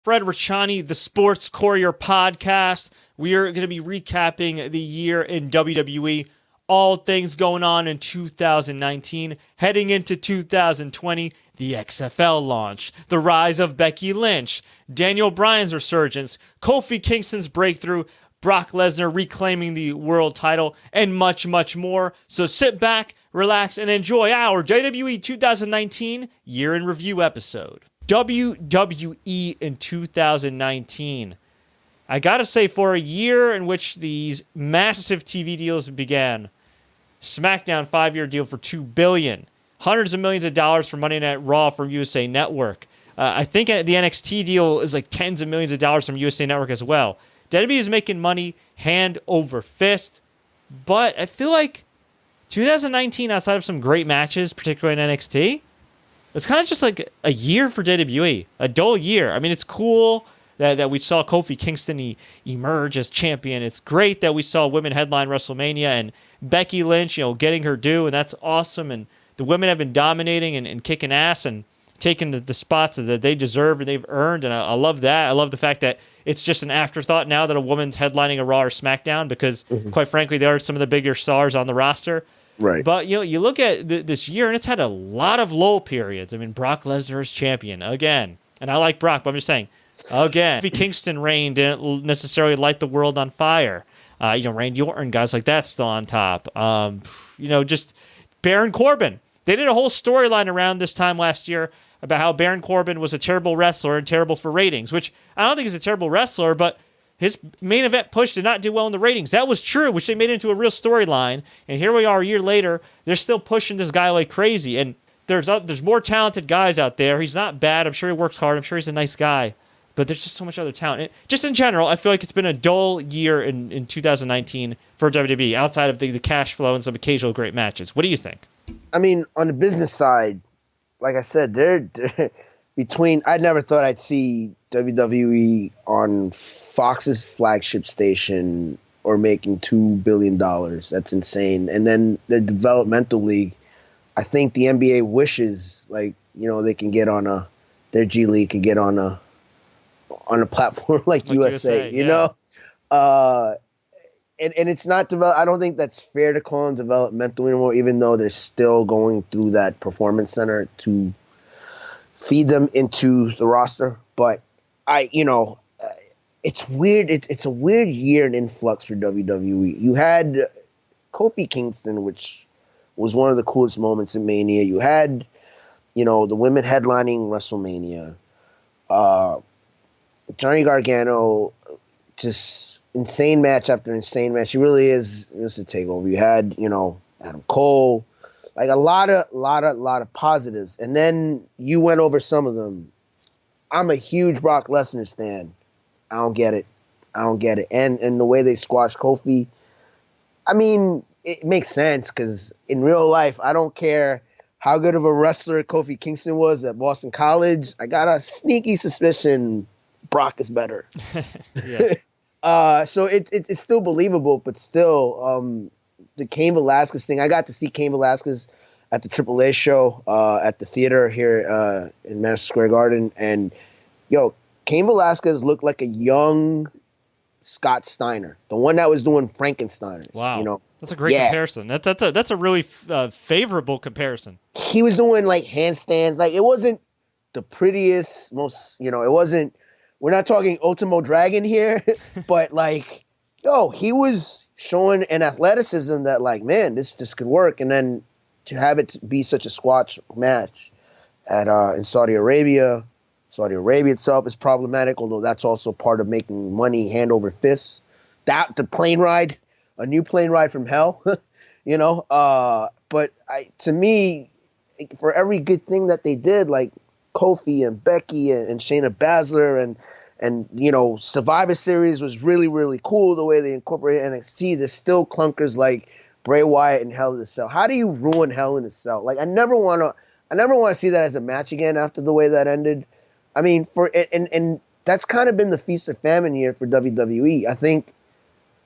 Fred Richani, the Sports Courier Podcast. We are going to be recapping the year in WWE, all things going on in 2019, heading into 2020, the XFL launch, the rise of Becky Lynch, Daniel Bryan's resurgence, Kofi Kingston's breakthrough, Brock Lesnar reclaiming the world title, and much, much more. So sit back, relax, and enjoy our WWE 2019 Year in Review episode. WWE in 2019. I gotta say, for a year in which these massive TV deals began, SmackDown 5-year deal for $2 billion, hundreds of millions of dollars for Monday Night Raw from USA Network. I think the NXT deal is like tens of millions of dollars from USA Network as well. WWE is making money hand over fist, but I feel like 2019, outside of some great matches, particularly in NXT, it's kind of just like a year for WWE, a dull year. I mean, it's cool that we saw Kofi Kingston emerge as champion. It's great that we saw women headline WrestleMania and Becky Lynch, getting her due, and that's awesome. And the women have been dominating and kicking ass and taking the spots that they deserve and they've earned, and I love that. I love the fact that it's just an afterthought now that a woman's headlining a Raw or SmackDown because, quite frankly, they are some of the bigger stars on the roster. Right. But, you look at this year, and it's had a lot of lull periods. I mean, Brock Lesnar is champion again. And I like Brock, but I'm just saying, again, Kofi Kingston reign didn't necessarily light the world on fire. Randy Orton, guys like that still on top. Just Baron Corbin. They did a whole storyline around this time last year about how Baron Corbin was a terrible wrestler and terrible for ratings, which I don't think he's a terrible wrestler, but his main event push did not do well in the ratings. That was true, which they made into a real storyline. And here we are a year later, they're still pushing this guy like crazy. And there's more talented guys out there. He's not bad. I'm sure he works hard. I'm sure he's a nice guy. But there's just so much other talent. Just in general, I feel like it's been a dull year in 2019 for WWE, outside of the cash flow and some occasional great matches. What do you think? I mean, on the business side, like I said, they're between. I never thought I'd see WWE on Fox's flagship station or making $2 billion. That's insane. And then the developmental league, I think the NBA wishes they can get on their G League can get on a platform like USA, you know? And it's not I don't think that's fair to call them developmental anymore, even though they're still going through that performance center to feed them into the roster. But it's weird. It's a weird year in influx for WWE. You had Kofi Kingston, which was one of the coolest moments in Mania. You had, the women headlining WrestleMania. Johnny Gargano, just insane match after insane match. He really is just a takeover. You had, Adam Cole, like a lot of positives. And then you went over some of them. I'm a huge Brock Lesnar stan. I don't get it. And the way they squashed Kofi, I mean, it makes sense because in real life, I don't care how good of a wrestler Kofi Kingston was at Boston College. I got a sneaky suspicion Brock is better. So it's still believable, but still, the Cain Velasquez thing. I got to see Cain Velasquez at the AAA show at the theater here in Madison Square Garden, and Cain Velasquez looked like a young Scott Steiner, the one that was doing Frankensteiners. Wow, that's a great comparison. That's a really favorable comparison. He was doing like handstands. Like it wasn't the prettiest, most it wasn't. We're not talking Ultimo Dragon here, but he was showing an athleticism that man, this could work. And then to have it be such a squash match in Saudi Arabia itself is problematic, although that's also part of making money hand over fist. The plane ride, a new plane ride from hell, but to me, for every good thing that they did, Kofi and Becky and Shayna Baszler and Survivor Series was really, really cool the way they incorporated NXT. There's still clunkers like Bray Wyatt and Hell in a Cell. How do you ruin Hell in a Cell? I never want to see that as a match again after the way that ended. I mean, and that's kind of been the feast or famine here for WWE. I think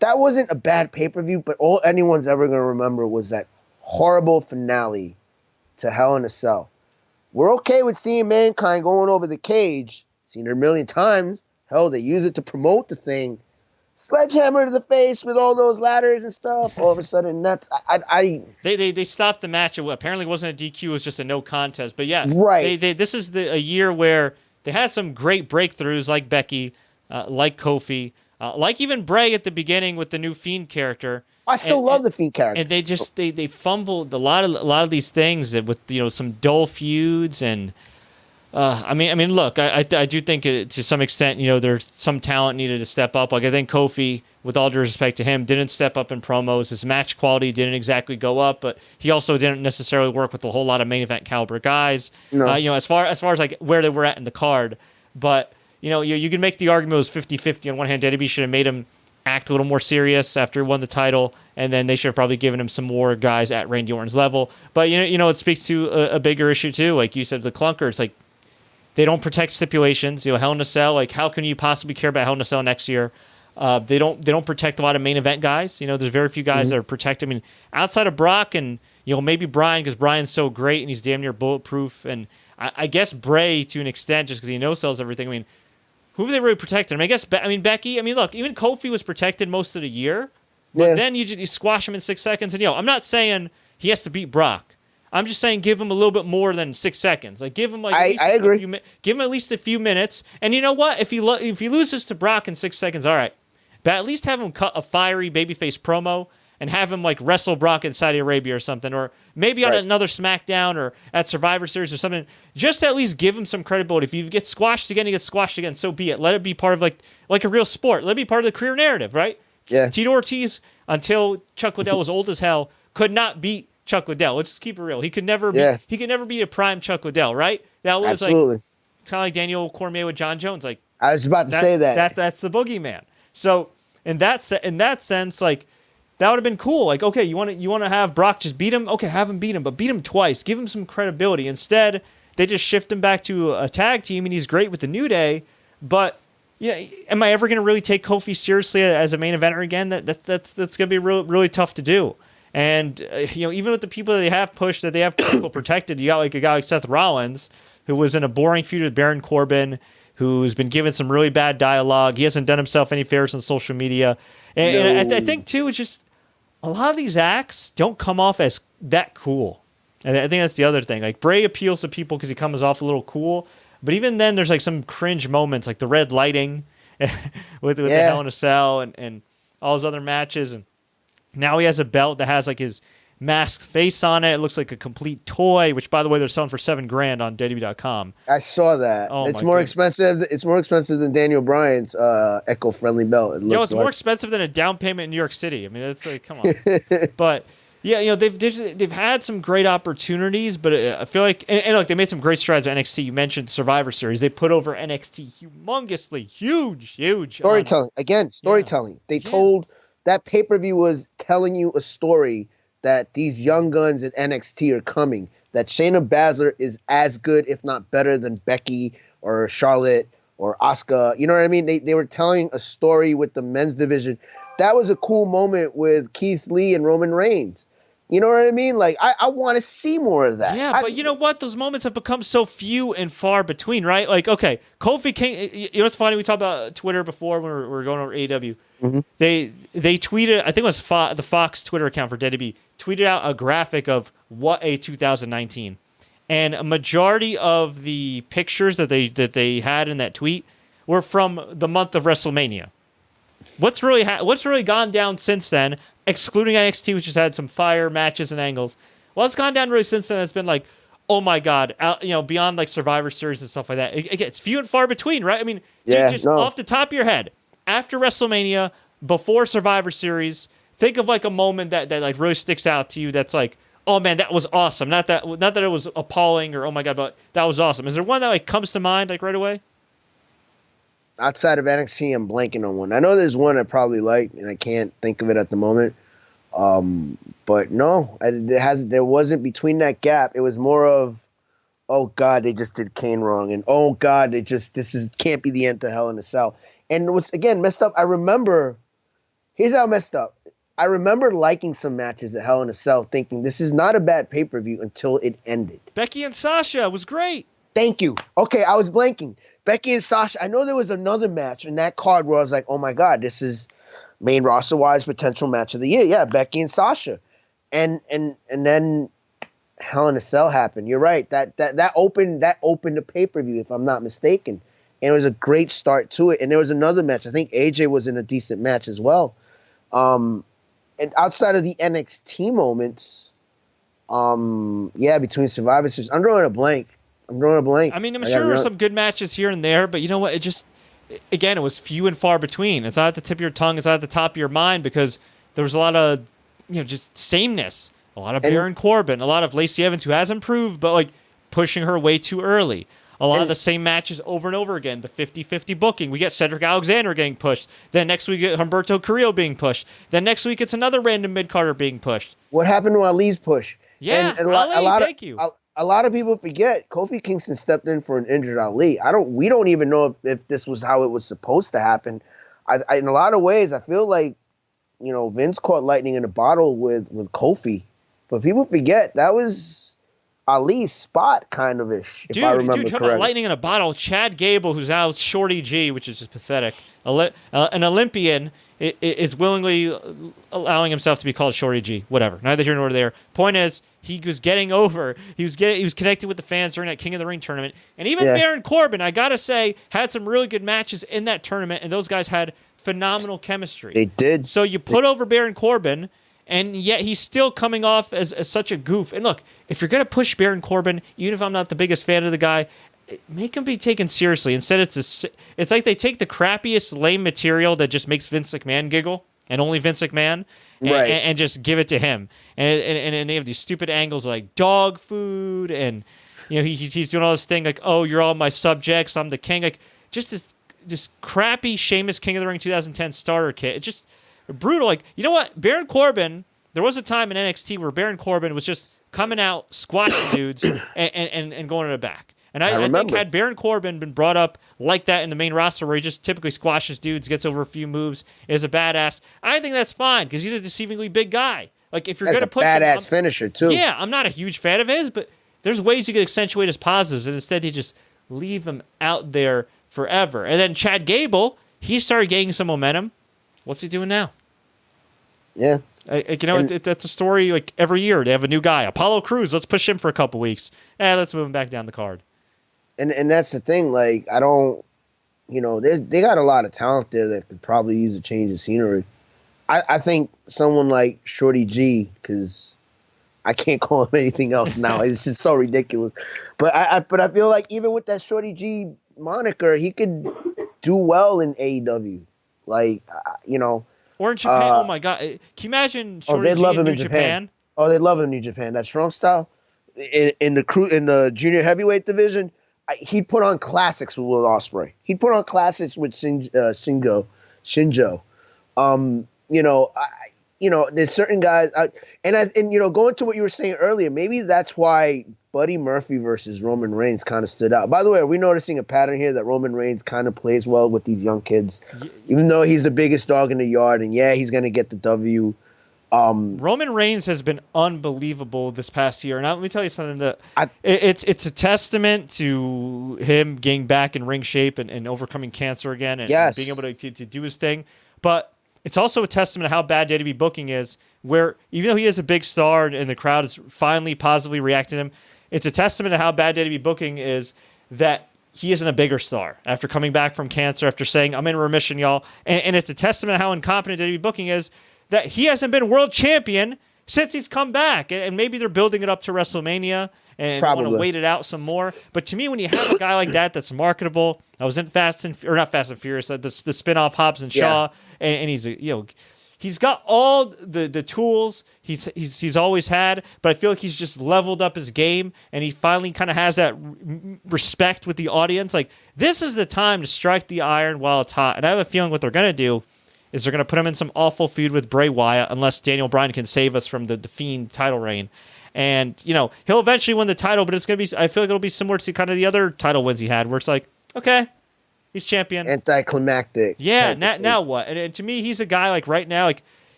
that wasn't a bad pay-per-view, but all anyone's ever going to remember was that horrible finale to Hell in a Cell. We're okay with seeing Mankind going over the cage. It's Seen it a million times. Hell, they use it to promote the thing. Sledgehammer to the face with all those ladders and stuff. All of a sudden, nuts. They stopped the match. It apparently wasn't a DQ. It was just a no contest. But yeah, right. This is a year where they had some great breakthroughs, like Becky, like Kofi, like even Bray at the beginning with the new Fiend character. I still love the Fiend character. And they just they fumbled a lot of these things with some dull feuds and. I mean, look, I do think to some extent, there's some talent needed to step up. Like I think Kofi, with all due respect to him, didn't step up in promos. His match quality didn't exactly go up, but he also didn't necessarily work with a whole lot of main event caliber guys. No. As far as like where they were at in the card, but you can make the argument it was 50-50. On one hand, WWE should have made him act a little more serious after he won the title, and then they should have probably given him some more guys at Randy Orton's level. But it speaks to a bigger issue too. Like you said, the clunker. It's like. They don't protect stipulations. Hell in a Cell. Like, how can you possibly care about Hell in a Cell next year? They don't protect a lot of main event guys. There's very few guys that are protected. I mean, outside of Brock and maybe Bryan, because Bryan's so great and he's damn near bulletproof. And I guess Bray to an extent, just because he no-sells everything. I mean, who have they really protected? I mean, Becky. I mean, look, even Kofi was protected most of the year. But then you squash him in 6 seconds. And I'm not saying he has to beat Brock. I'm just saying give him a little bit more than 6 seconds. Like give him I agree. Give him at least a few minutes. And you know what? If he loses to Brock in 6 seconds, all right. But at least have him cut a fiery babyface promo and have him like wrestle Brock in Saudi Arabia or something, or maybe on another SmackDown or at Survivor Series or something. Just at least give him some credibility. If you get squashed again, he gets squashed again. So be it. Let it be part of like a real sport. Let it be part of the career narrative, right? Yeah. Tito Ortiz, until Chuck Liddell was old as hell, could not beat Chuck Liddell. Let's just keep it real. He could never be a prime Chuck Liddell, right? That was absolutely. It's kind of like Daniel Cormier with John Jones. Like I was about to say that. That's the boogeyman. So in that sense, like that would have been cool. Like, okay, you want to have Brock just beat him? Okay, have him beat him, but beat him twice. Give him some credibility. Instead, they just shift him back to a tag team, and he's great with the New Day. But am I ever going to really take Kofi seriously as a main eventer again? That's going to be really tough to do. And, even with the people that they have pushed, that they have people protected, you got like a guy like Seth Rollins, who was in a boring feud with Baron Corbin, who's been given some really bad dialogue. He hasn't done himself any favors on social media. And I think, too, it's just a lot of these acts don't come off as that cool. And I think that's the other thing. Like, Bray appeals to people because he comes off a little cool. But even then, there's like some cringe moments, like the red lighting with the Hell in a Cell and all his other matches. And now he has a belt that has like his masked face on it. It looks like a complete toy, which, by the way, they're selling for $7,000 on WWE.com. I saw that. Oh, it's more expensive. It's more expensive than Daniel Bryan's eco-friendly belt. It's more expensive than a down payment in New York City. I mean, it's like, come on. But yeah, they've had some great opportunities, but I feel like and look, they made some great strides at NXT. You mentioned Survivor Series. They put over NXT humongously, huge storytelling. Storytelling. They told. That pay-per-view was telling you a story that these young guns at NXT are coming, that Shayna Baszler is as good, if not better, than Becky or Charlotte or Asuka. You know what I mean? They were telling a story with the men's division. That was a cool moment with Keith Lee and Roman Reigns. You know what I mean? Like, I want to see more of that. Yeah, but you know what? Those moments have become so few and far between, right? Like, okay, Kofi King. You know what's funny? We talked about Twitter before when we were going over AEW. Mm-hmm. They tweeted, I think it was the Fox Twitter account for WWE, tweeted out a graphic of what a 2019. And a majority of the pictures that they had in that tweet were from the month of WrestleMania. What's really gone down since then, excluding NXT, which has had some fire matches and angles? Well, it's gone down really since then. It's been like, oh my God, beyond like Survivor Series and stuff like that. Again, it's few and far between, right? I mean, off the top of your head, after WrestleMania, before Survivor Series, think of like a moment that like really sticks out to you. That's like, oh man, that was awesome. Not that it was appalling or oh my God, but that was awesome. Is there one that like comes to mind like right away? Outside of NXT, I'm blanking on one. I know there's one I probably like, and I can't think of it at the moment. But no, there wasn't between that gap. It was more of, oh God, they just did Kane wrong, and oh God, can't be the end to Hell in a Cell. And what's again messed up? Here's how messed up. I remember liking some matches at Hell in a Cell, thinking this is not a bad pay-per-view until it ended. Becky and Sasha was great. Thank you. Okay, I was blanking. Becky and Sasha. I know there was another match in that card where I was like, oh my God, this is main roster wise potential match of the year. Yeah, Becky and Sasha, and then Hell in a Cell happened. You're right. That opened the pay-per-view, if I'm not mistaken. And it was a great start to it. And there was another match. I think AJ was in a decent match as well. And outside of the NXT moments, between Survivor Series, I'm drawing a blank. I mean, I'm sure there were some good matches here and there, but you know what? It was few and far between. It's not at the tip of your tongue. It's not at the top of your mind because there was a lot of, just sameness. A lot of Baron Corbin, a lot of Lacey Evans, who has improved, but like pushing her way too early. A lot of the same matches over and over again. The 50-50 booking. We get Cedric Alexander getting pushed. Then next week, we get Humberto Carrillo being pushed. Then next week, it's another random mid-carder being pushed. What happened to Ali's push? Yeah, and a lot of people forget Kofi Kingston stepped in for an injured Ali. We don't even know if this was how it was supposed to happen. In a lot of ways, I feel like, Vince caught lightning in a bottle with Kofi. But people forget that was Ali's spot, kind of ish. If I remember talking correctly. About lightning in a bottle. Chad Gable, who's now Shorty G, which is just pathetic. An Olympian is willingly allowing himself to be called Shorty G. Whatever. Neither here nor there. Point is, he was getting over. He was connecting with the fans during that King of the Ring tournament. And even Baron Corbin, I gotta say, had some really good matches in that tournament, and those guys had phenomenal chemistry. They did. So you put over Baron Corbin. And yet he's still coming off as such a goof. And look, if you're going to push Baron Corbin, even if I'm not the biggest fan of the guy, make him be taken seriously. Instead, it's like they take the crappiest lame material that just makes Vince McMahon giggle, and only Vince McMahon, and just give it to him. And they have these stupid angles like dog food, and he's doing all this thing like, oh, you're all my subjects, I'm the king. Like, just this crappy Sheamus King of the Ring 2010 starter kit. It's just brutal. Like, you know what? Baron Corbin, there was a time in NXT where Baron Corbin was just coming out, squashing dudes, and going to the back. And I think had Baron Corbin been brought up like that in the main roster where he just typically squashes dudes, gets over a few moves, is a badass, I think that's fine because he's a deceivingly big guy. Like, if you're going to put badass finisher, too. Yeah, I'm not a huge fan of his, but there's ways you could accentuate his positives, and instead you just leave him out there forever. And then Chad Gable, he started gaining some momentum. What's he doing now? Yeah. That's a story like every year. They have a new guy. Apollo Crews, let's push him for a couple weeks. Let's move him back down the card. And that's the thing. Like, I don't, they got a lot of talent there that could probably use a change of scenery. I think someone like Shorty G, because I can't call him anything else now. It's just so ridiculous. But I feel like even with that Shorty G moniker, he could do well in AEW. Like, Or in Japan. Oh my God! Can you imagine Shorty they'd love G him in New Japan? Oh, they'd love him in New Japan. That strong style in the junior heavyweight division, he'd put on classics with Will Ospreay. He'd put on classics with Shinjo. There's certain guys, going to what you were saying earlier, maybe that's why Buddy Murphy versus Roman Reigns kind of stood out. By the way, are we noticing a pattern here that Roman Reigns kind of plays well with these young kids, even though he's the biggest dog in the yard, and he's going to get the W. Roman Reigns has been unbelievable this past year, and let me tell you something that it's a testament to him getting back in ring shape and overcoming cancer again, and being able to do his thing. But it's also a testament to how bad WWE booking is, where even though he is a big star and the crowd is finally positively reacting to him, it's a testament to how bad WWE booking is that he isn't a bigger star after coming back from cancer, after saying, I'm in remission, y'all. And it's a testament to how incompetent WWE booking is that he hasn't been world champion since he's come back. And maybe they're building it up to WrestleMania and want to wait it out some more. But to me, when you have a guy like that that's marketable, I was in not Fast and Furious, the spin-off Hobbs and Shaw, and he's he's got all the tools he's always had, but I feel like he's just leveled up his game, and he finally kind of has that respect with the audience. Like, this is the time to strike the iron while it's hot. And I have a feeling what they're going to do is they're going to put him in some awful feud with Bray Wyatt, unless Daniel Bryan can save us from the Fiend title reign. And, he'll eventually win the title, but it's going to be, I feel like it'll be similar to kind of the other title wins he had, where it's like, okay, he's champion. Anticlimactic. Yeah, now what? And to me, he's a guy, like, right now, like,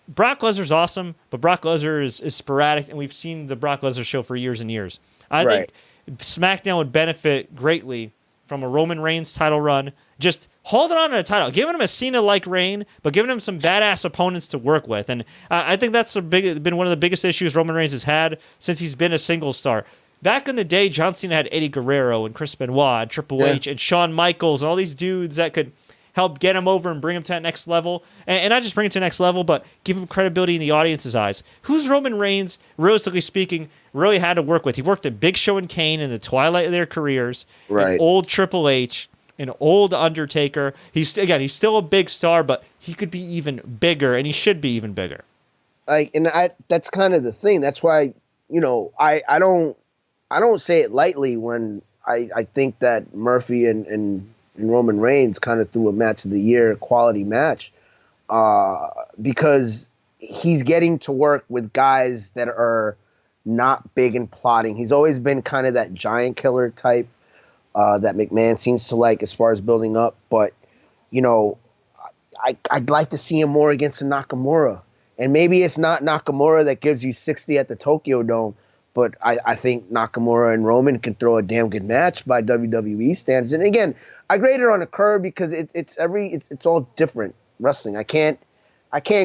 Brock Lesnar's awesome, but Brock Lesnar is sporadic, and we've seen the Brock Lesnar show for years and years. I think SmackDown would benefit greatly from a Roman Reigns title run, just holding on to the title, giving him a Cena-like reign, but giving him some badass opponents to work with. And I think that's been one of the biggest issues Roman Reigns has had since he's been a single star. Back in the day, John Cena had Eddie Guerrero and Chris Benoit and Triple H and Shawn Michaels and all these dudes that could help get him over and bring him to that next level. And not just bring him to the next level, but give him credibility in the audience's eyes. Who's Roman Reigns, realistically speaking, really had to work with? He worked at Big Show and Kane in the twilight of their careers. Right. An old Triple H, an old Undertaker. He's still a big star, but he could be even bigger, and he should be even bigger. That's kind of the thing. That's why, I don't say it lightly when I think that Murphy and Roman Reigns kind of threw a match of the year quality match, because he's getting to work with guys that are not big and plotting. He's always been kind of that giant killer type that McMahon seems to like as far as building up. But, I'd like to see him more against a Nakamura. And maybe it's not Nakamura that gives you 60 at the Tokyo Dome, but I think Nakamura and Roman can throw a damn good match by WWE standards. And again, I grade it on a curve because it's all different wrestling. I can't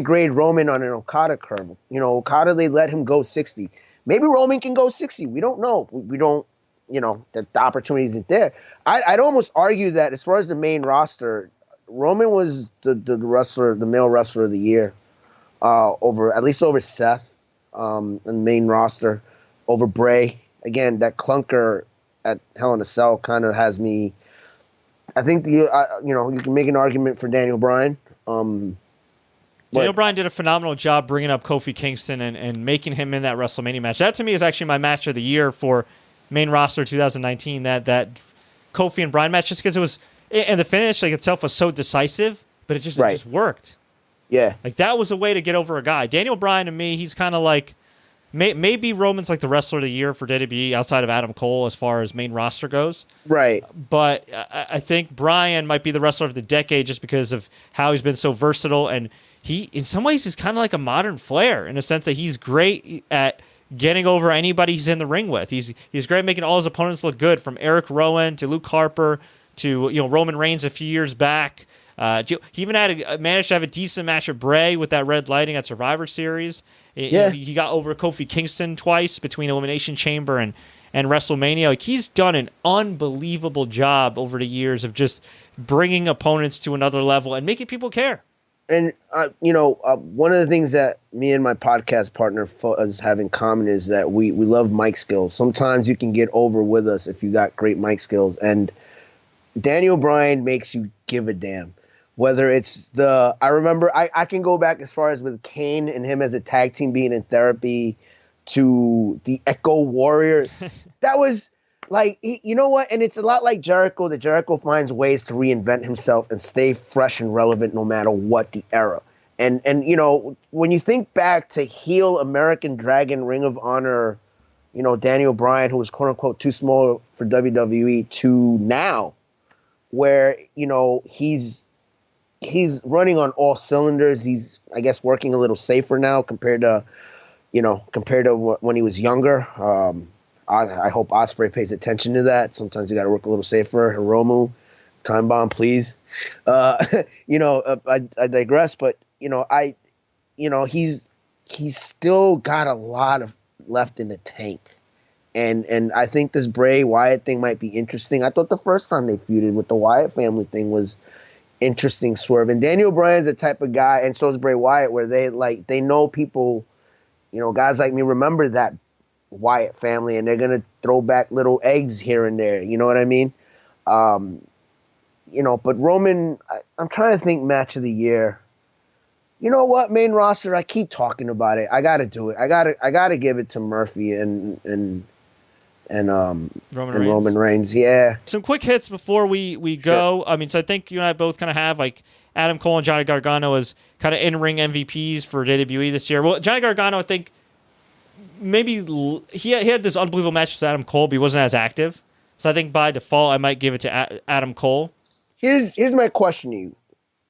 grade Roman on an Okada curve. Okada, they let him go 60. Maybe Roman can go 60. We don't know. We don't, the opportunity isn't there. I'd almost argue that as far as the main roster, Roman was the male wrestler of the year, at least over Seth, in the main roster, over Bray. Again, that clunker at Hell in a Cell kind of has me. I think you can make an argument for Daniel Bryan. Daniel Bryan did a phenomenal job bringing up Kofi Kingston and making him in that WrestleMania match. That, to me, is actually my match of the year for main roster 2019, that Kofi and Bryan match, just because it was, and the finish itself was so decisive, but it just worked. Yeah. That was a way to get over a guy. Daniel Bryan, to me, he's kind of like, maybe Roman's like the wrestler of the year for WWE outside of Adam Cole as far as main roster goes. Right. But I think Bryan might be the wrestler of the decade just because of how he's been so versatile, and he, in some ways, is kind of like a modern Flair in a sense that he's great at getting over anybody he's in the ring with. He's great at making all his opponents look good, from Eric Rowan to Luke Harper to Roman Reigns a few years back. He even managed to have a decent match with Bray with that red lighting at Survivor Series. He got over Kofi Kingston twice between Elimination Chamber and WrestleMania. He's done an unbelievable job over the years of just bringing opponents to another level and making people care. And, one of the things that me and my podcast partner have in common is that we love mic skills. Sometimes you can get over with us if you got great mic skills. And Daniel Bryan makes you give a damn. Whether it's I remember, I can go back as far as with Kane and him as a tag team being in therapy to the Echo Warrior. That was like, you know what? And it's a lot like Jericho, that Jericho finds ways to reinvent himself and stay fresh and relevant no matter what the era. And when you think back to heel American Dragon Ring of Honor, Daniel Bryan, who was quote unquote too small for WWE, to now, where, he's running on all cylinders. He's, I guess, working a little safer now compared to when he was younger. I hope Ospreay pays attention to that. Sometimes you got to work a little safer. Hiromu, time bomb, please. I digress, but he's still got a lot of left in the tank, and I think this Bray Wyatt thing might be interesting. I thought the first time they feuded with the Wyatt family thing was interesting swerve. And Daniel Bryan's the type of guy, and so is Bray Wyatt, where they know people, guys like me remember that Wyatt family, and they're gonna throw back little eggs here and there. You know what I mean? But Roman, I'm trying to think match of the year. You know what? Main roster, I keep talking about it. I gotta do it. I gotta give it to Murphy and Roman Reigns. Yeah. Some quick hits before we go. Sure. I mean, so I think you and I both kind of have like Adam Cole and Johnny Gargano as kind of in-ring MVPs for WWE this year. Well, Johnny Gargano, I think maybe he had this unbelievable match with Adam Cole, but he wasn't as active. So I think by default, I might give it to Adam Cole. Here's my question to you,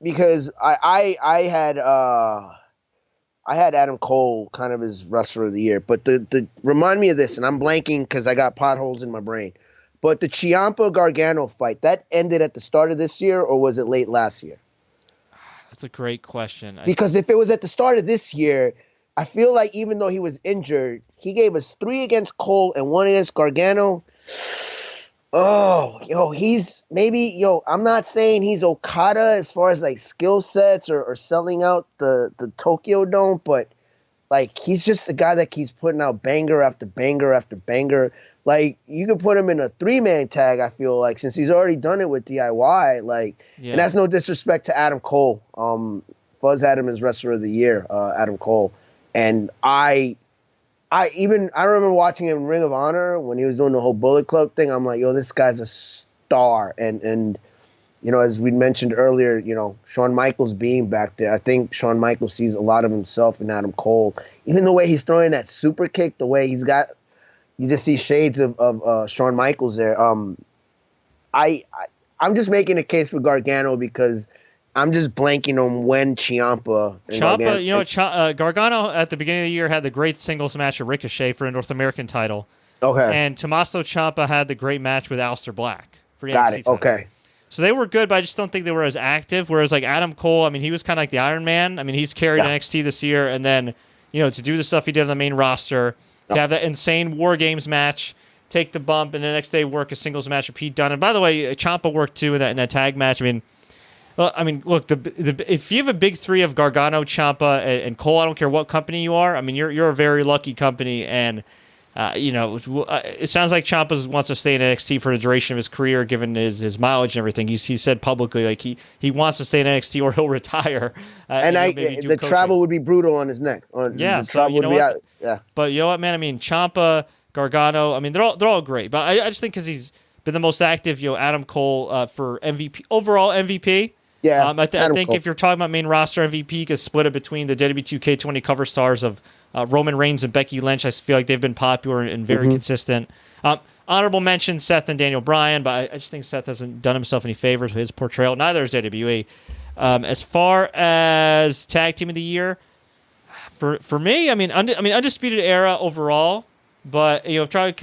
because I had Adam Cole kind of as wrestler of the year, but the remind me of this, and I'm blanking because I got potholes in my brain. But the Ciampa Gargano fight, that ended at the start of this year, or was it late last year? That's a great question. Because if it was at the start of this year, I feel like even though he was injured, he gave us 3 against Cole and 1 against Gargano. Oh, I'm not saying he's Okada as far as like skill sets or selling out the Tokyo Dome, but like he's just the guy that keeps putting out banger after banger after banger. Like you could put him in a 3-man tag, I feel like, since he's already done it with DIY. And that's no disrespect to Adam Cole. Fuzz had him as Wrestler of the Year, Adam Cole. And I remember watching him in Ring of Honor when he was doing the whole Bullet Club thing. I'm like, yo, this guy's a star. And as we mentioned earlier, Shawn Michaels being back there, I think Shawn Michaels sees a lot of himself in Adam Cole. Even the way he's throwing that super kick, the way he's got, you just see shades of Shawn Michaels there. I'm just making a case for Gargano because I'm just blanking on when Ciampa. Gargano at the beginning of the year had the great singles match with Ricochet for a North American title. Okay. And Tommaso Ciampa had the great match with Aleister Black for the Got NXT it. title. Okay. So they were good, but I just don't think they were as active. Whereas like Adam Cole, I mean, he was kind of like the Iron Man. I mean, he's carried NXT this year, and then to do the stuff he did on the main roster, to have that insane War Games match, take the bump, and the next day work a singles match with Pete Dunne. And by the way, Ciampa worked too in that tag match. Look, if you have a big 3 of Gargano, Ciampa, and Cole, I don't care what company you are. I mean, you're a very lucky company, and it sounds like Ciampa wants to stay in NXT for the duration of his career, given his mileage and everything. He said publicly like he wants to stay in NXT or he'll retire. The travel would be brutal on his neck. Yeah, But you know what, man? I mean, Ciampa, Gargano. I mean, they're all great, but I just think because he's been the most active. Adam Cole for MVP overall MVP. Yeah, I think if you're talking about main roster MVP, you could split it between the WWE 2K20 cover stars of Roman Reigns and Becky Lynch. I feel like they've been popular and very consistent. Honorable mention, Seth and Daniel Bryan, but I just think Seth hasn't done himself any favors with his portrayal. Neither has WWE. As far as Tag Team of the Year, for me, Undisputed Era overall, but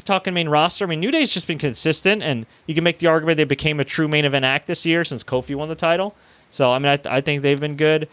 talking main roster, I mean, New Day's just been consistent, and you can make the argument they became a true main event act this year since Kofi won the title. So, I mean, I think they've been good.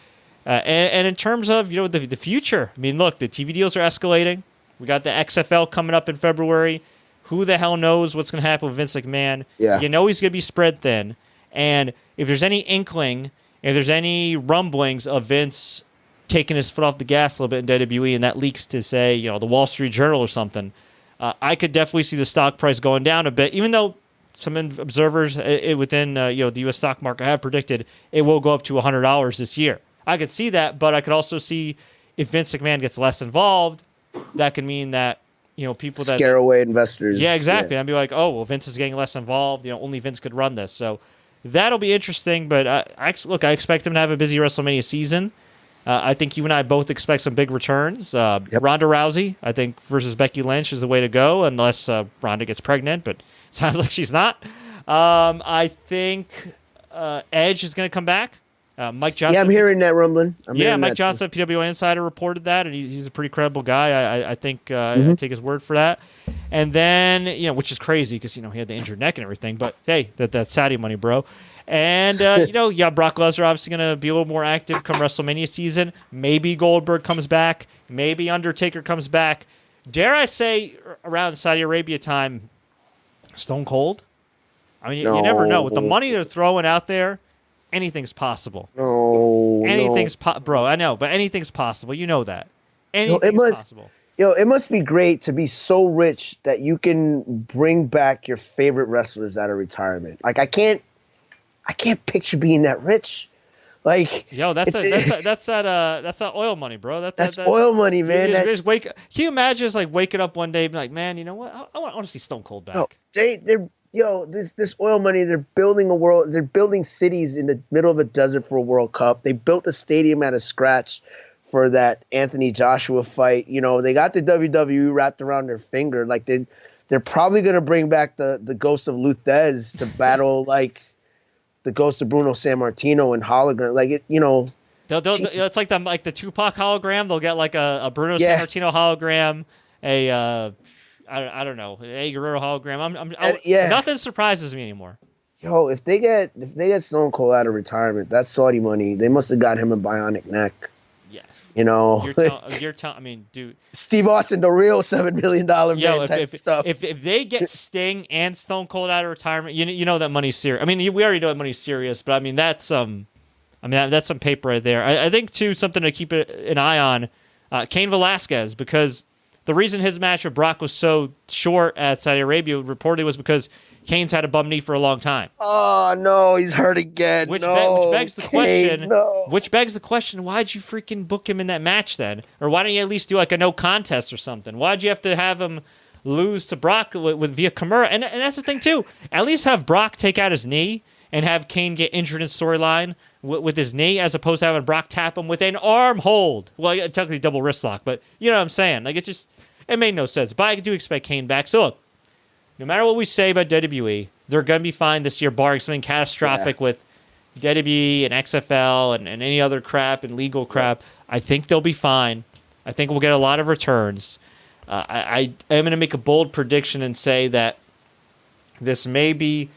And in terms of, the future, I mean, look, the TV deals are escalating. We got the XFL coming up in February. Who the hell knows what's going to happen with Vince McMahon? Yeah. He's going to be spread thin. And if there's any inkling, if there's any rumblings of Vince taking his foot off the gas a little bit in WWE, and that leaks to, say, the Wall Street Journal or something, I could definitely see the stock price going down a bit, even though some observers within the U.S. stock market have predicted it will go up to $100 this year. I could see that, but I could also see if Vince McMahon gets less involved, that could mean that people that scare away investors. Yeah, exactly. I'd be like, oh, well, Vince is getting less involved. Only Vince could run this, so that'll be interesting. But I expect him to have a busy WrestleMania season. I think you and I both expect some big returns. Ronda Rousey, I think, versus Becky Lynch is the way to go, unless Ronda gets pregnant, but it sounds like she's not. I think Edge is going to come back. Mike Johnson. Yeah, I'm hearing that rumbling. Mike Johnson, PWI Insider, reported that, and he's a pretty credible guy. I think I take his word for that. And then, which is crazy because, he had the injured neck and everything, but hey, that's Saudi money, bro. And, Brock Lesnar obviously going to be a little more active come WrestleMania season. Maybe Goldberg comes back. Maybe Undertaker comes back. Dare I say, around Saudi Arabia time, Stone Cold? I mean, you never know. With the money they're throwing out there, anything's possible. Anything's bro, I know, but anything's possible. You know that. Anything's possible. It must be great to be so rich that you can bring back your favorite wrestlers out of retirement. Like, I can't picture being that rich. Like, that's that oil money, bro. That's oil money, man. Can you imagine just like waking up one day and be like, man, you know what? I want to see Stone Cold back. No, this oil money, they're building cities in the middle of a desert for a World Cup. They built a stadium out of scratch for that Anthony Joshua fight. They got the WWE wrapped around their finger. Like, they're probably going to bring back the ghost of Luthez to battle like the ghost of Bruno Sammartino and hologram. Like, it's like the Tupac hologram. They'll get like a Bruno Sammartino hologram, I don't know. Hey, Guerrero hologram. Yeah. Nothing surprises me anymore. Yo, if they get Stone Cold out of retirement, that's Saudi money. They must have got him a bionic neck. Yes. You know, you're telling. I mean, dude. Steve Austin, the real $7 million man type stuff. If they get Sting and Stone Cold out of retirement, you know that money's serious. I mean, we already know that money's serious, but I mean that's some paper right there. I think too something to keep an eye on, Cain Velasquez, because the reason his match with Brock was so short at Saudi Arabia reportedly was because Kane's had a bum knee for a long time. Oh no, he's hurt again. Which begs the question. Which begs the question: why'd you freaking book him in that match then? Or why don't you at least do like a no contest or something? Why'd you have to have him lose to Brock with via Kimura? And that's the thing too. At least have Brock take out his knee and have Kane get injured in storyline with his knee, as opposed to having Brock tap him with an arm hold. Well, technically double wrist lock, but you know what I'm saying. Like it made no sense. But I do expect Kane back. So look. No matter what we say about WWE, they're going to be fine this year, barring something catastrophic with WWE and XFL and any other crap and legal crap. I think they'll be fine. I think we'll get a lot of returns. I am going to make a bold prediction and say that this may be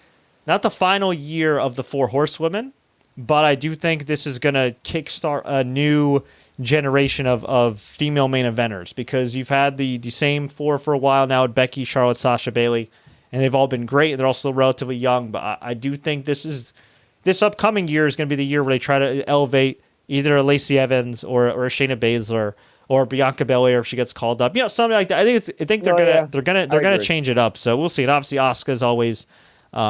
not the final year of the Four Horsewomen, but I do think this is going to kickstart a new generation of female main eventers, because you've had the same four for a while now with Becky, Charlotte, Sasha, Bayley, and they've all been great. They're all still relatively young, but I do think this upcoming year is going to be the year where they try to elevate either a Lacey Evans or a Shayna Baszler or Bianca Belair if she gets called up, something like that. I think they're gonna change it up. So we'll see. And obviously Asuka's always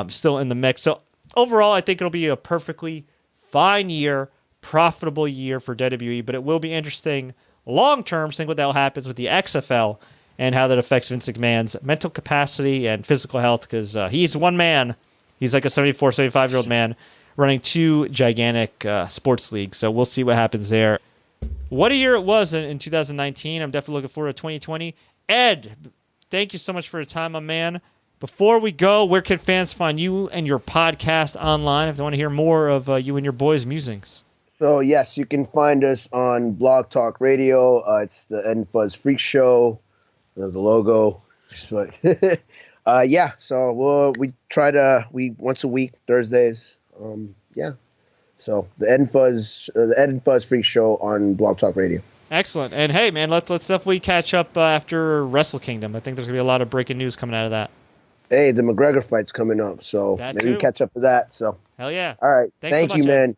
still in the mix. So overall, I think it'll be a perfectly fine year. Profitable year for WWE, but it will be interesting long-term seeing what the hell happens with the XFL and how that affects Vince McMahon's mental capacity and physical health, because he's one man. He's like a 74, 75-year-old man running two gigantic sports leagues, so we'll see what happens there. What a year it was in 2019. I'm definitely looking forward to 2020. Ed, thank you so much for your time, my man. Before we go, where can fans find you and your podcast online if they want to hear more of you and your boys' musings? So, yes, you can find us on Blog Talk Radio. It's the Ed Fuzz Freak Show, the logo. So we once a week, Thursdays. So the Ed Fuzz Freak Show on Blog Talk Radio. Excellent. And hey, man, let's definitely catch up after Wrestle Kingdom. I think there's going to be a lot of breaking news coming out of that. Hey, the McGregor fight's coming up, so maybe we catch up to that. So hell yeah. All right. Thanks Thank so you, much, man.